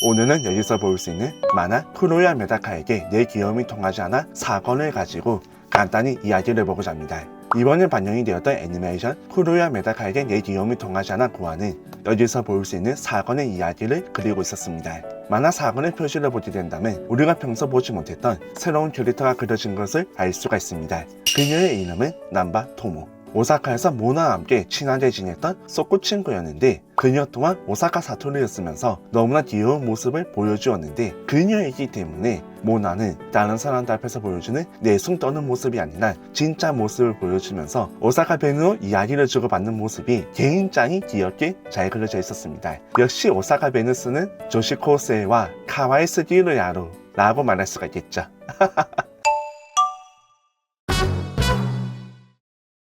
오늘은 여기서 볼 수 있는 만화 쿠로야 메다카에게 내 귀여움이 통하지 않아 사건을 가지고 간단히 이야기를 해보고자 합니다. 이번에 반영이 되었던 애니메이션 쿠로야 메다카에게 내 귀여움이 통하지 않아 구하는 여기서 볼 수 있는 사건의 이야기를 그리고 있었습니다. 만화 사건의 표시를 보게 된다면 우리가 평소 보지 못했던 새로운 캐릭터가 그려진 것을 알 수가 있습니다. 그녀의 이름은 남바 토모. 오사카에서 모나와 함께 친하게 지냈던 소꾸 친구였는데 그녀 또한 오사카 사투리였으면서 너무나 귀여운 모습을 보여주었는데 그녀이기 때문에 모나는 다른 사람들 앞에서 보여주는 내숭 떠는 모습이 아니라 진짜 모습을 보여주면서 오사카 벤으로 이야기를 주고받는 모습이 굉장히 귀엽게 잘 그려져 있었습니다. 역시 오사카 벤을 쓰는 조시코세와 카와이 스기르야루 라고 말할 수가 있겠죠.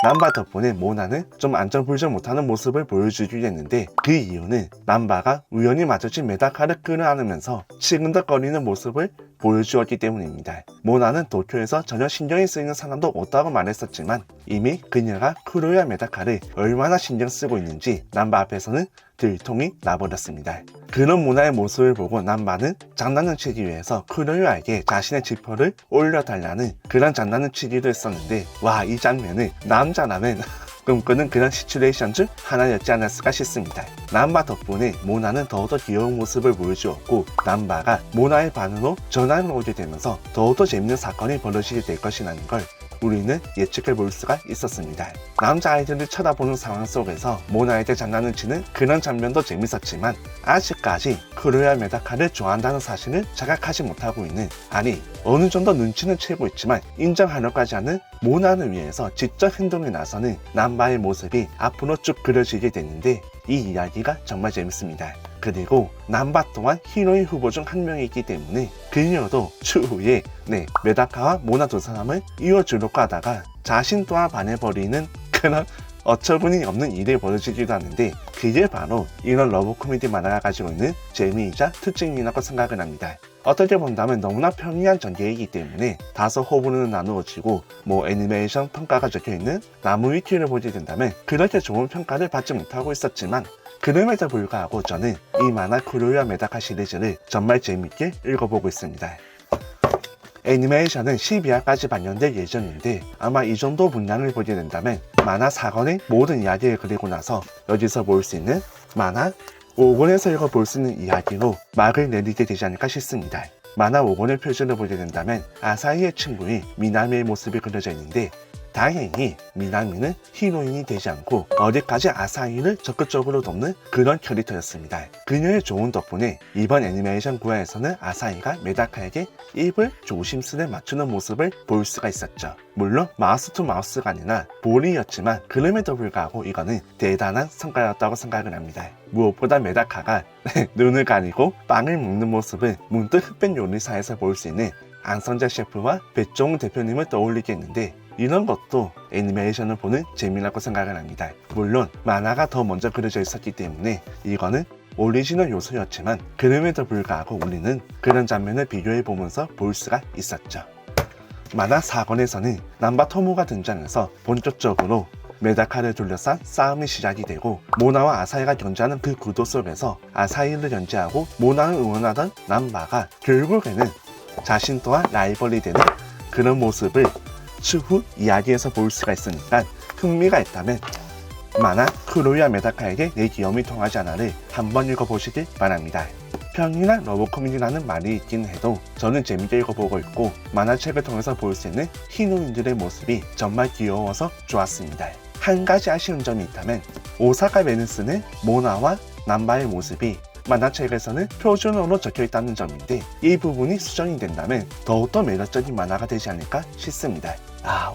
남바 덕분에 모나는 좀 안전불정 못하는 모습을 보여주기로 했는데 그 이유는 남바가 우연히 마주친 메다카를 끌어안으면서 치근덕거리는 모습을 보여주었기 때문입니다. 모나는 도쿄에서 전혀 신경이 쓰이는 사람도 없다고 말했었지만 이미 그녀가 쿠로야 메다카를 얼마나 신경 쓰고 있는지 남바 앞에서는 들통이 나버렸습니다. 그런 모나의 모습을 보고 남바는 장난을 치기 위해서 쿠로야에게 자신의 지퍼를 올려달라는 그런 장난을 치기도 했었는데 와, 이 장면은 남자라면 꿈꾸는 그런 시츄에이션 중 하나였지 않았을까 싶습니다. 남바 덕분에 모나는 더욱더 귀여운 모습을 보여주었고 남바가 모나의 반응으로 전화를 오게 되면서 더욱더 재밌는 사건이 벌어지게 될 것이라는 걸 우리는 예측해 볼 수가 있었습니다. 남자아이들을 쳐다보는 상황 속에서 모나에게 장난을 치는 그런 장면도 재밌었지만 아직까지 쿠로야 메다카를 좋아한다는 사실을 자각하지 못하고 있는, 아니 어느 정도 눈치는 채고 있지만 인정하려까지 하는 모나를 위해서 직접 행동에 나서는 남바의 모습이 앞으로 쭉 그려지게 되는데 이 이야기가 정말 재밌습니다. 그리고 남바 또한 히로인 후보 중 한 명이기 때문에 그녀도 추후에 메다카와 모나 두 사람을 이어주려고 하다가 자신 또한 반해버리는 그런 어처구니 없는 일이 벌어지기도 하는데 그게 바로 이런 러브 코미디 만화가 가지고 있는 재미이자 특징이라고 생각을 합니다. 어떻게 본다면 너무나 평이한 전개이기 때문에 다소 호불호는 나누어지고 애니메이션 평가가 적혀있는 나무 위키를 보게 된다면 그렇게 좋은 평가를 받지 못하고 있었지만 그럼에도 불구하고 저는 이 만화 쿠로야 메다카 시리즈를 정말 재밌게 읽어보고 있습니다. 애니메이션은 12화까지 반영될 예정인데 아마 이 정도 분량을 보게 된다면 만화 4권의 모든 이야기를 그리고 나서 여기서 볼 수 있는 만화 5권에서 읽어볼 수 있는 이야기로 막을 내리게 되지 않을까 싶습니다. 만화 5권의 표지를 보게 된다면 아사히의 친구인 미나미의 모습이 그려져 있는데 다행히 미나미는 히로인이 되지 않고 어디까지 아사히를 적극적으로 돕는 그런 캐릭터였습니다. 그녀의 조언 덕분에 이번 애니메이션 9화에서는 아사히가 메다카에게 입을 조심스레 맞추는 모습을 볼 수가 있었죠. 물론 마우스 투 마우스가 아니라 볼이었지만 그럼에도 불구하고 이거는 대단한 성과였다고 생각을 합니다. 무엇보다 메다카가 눈을 가리고 빵을 먹는 모습을 문득 흑백 요리사에서 볼 수 있는 안성재 셰프와 백종훈 대표님을 떠올리게 했는데 이런 것도 애니메이션을 보는 재미라고 생각을 합니다. 물론 만화가 더 먼저 그려져 있었기 때문에 이거는 오리지널 요소였지만 그럼에도 불구하고 우리는 그런 장면을 비교해보면서 볼 수가 있었죠. 만화 4권에서는 남바 토모가 등장해서 본격적으로 메다카를 둘러싼 싸움이 시작이 되고 모나와 아사히가 견제하는 그 구도 속에서 아사히를 견제하고 모나를 응원하던 남바가 결국에는 자신 또한 라이벌이 되는 그런 모습을 추후 이야기에서 볼 수가 있으니까 흥미가 있다면 만화 쿠로야 메다카에게 내 귀여움이 통하지 않아를 한번 읽어보시길 바랍니다. 평이나 러브 코미디라는 말이 있긴 해도 저는 재밌게 읽어보고 있고 만화책을 통해서 볼 수 있는 히로인들의 모습이 정말 귀여워서 좋았습니다. 한 가지 아쉬운 점이 있다면 오사카 베누스는 모나와 남바의 모습이 만화책에서는 표준어로 적혀있다는 점인데 이 부분이 수정이 된다면 더욱더 매력적인 만화가 되지 않을까 싶습니다.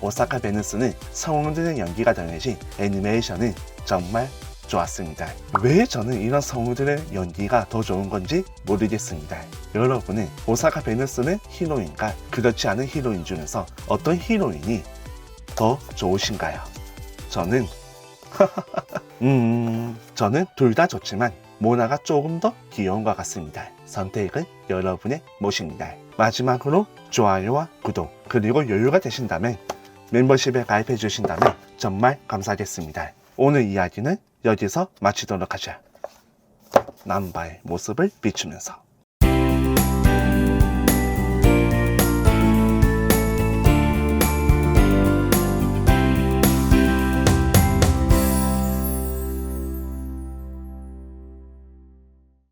오사카 베누스는 성우들의 연기가 더해진 애니메이션은 정말 좋았습니다. 왜 저는 이런 성우들의 연기가 더 좋은 건지 모르겠습니다. 여러분은 오사카 베누스는 히로인과 그렇지 않은 히로인 중에서 어떤 히로인이 더 좋으신가요? 저는 저는 둘 다 좋지만 모나가 조금 더 귀여운 것 같습니다. 선택은 여러분의 몫입니다. 마지막으로 좋아요와 구독 그리고 여유가 되신다면 멤버십에 가입해 주신다면 정말 감사하겠습니다. 오늘 이야기는 여기서 마치도록 하죠. 남바의 모습을 비추면서